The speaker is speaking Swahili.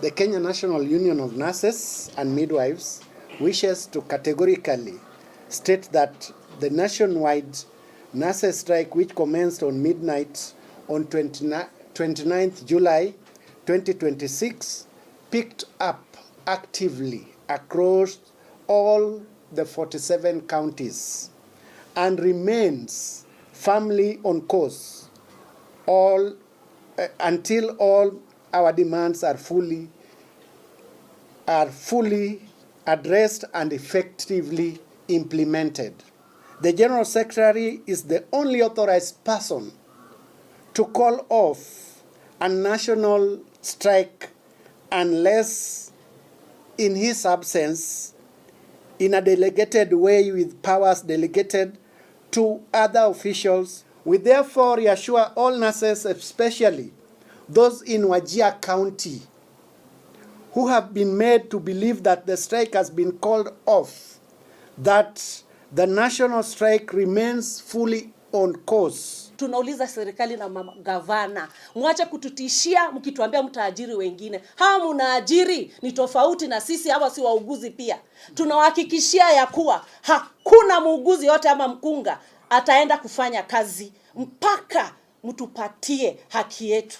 The Kenya National Union of Nurses and Midwives wishes to categorically state that the nationwide nurses strike, which commenced on midnight on 29th July 2026, picked up actively across all the 47 counties and remains firmly on course until all our demands are fully addressed and effectively implemented. The General Secretary is the only authorized person to call off a national strike unless, in his absence, in a delegated way with powers delegated to other officials. We therefore reassure all nurses, especially those in Wajir County, who have been made to believe that the strike has been called off, that the national strike remains fully on course. Tunauliza serikali na magavana, mwache kututishia mkituambia mtaajiri wengine. Hawa mnaajiri ni tofauti na sisi, hawa si wauguzi pia. Tunawahakikishia ya kuwa hakuna muuguzi yote ama mkunga ataenda kufanya kazi mpaka mtupatie haki yetu.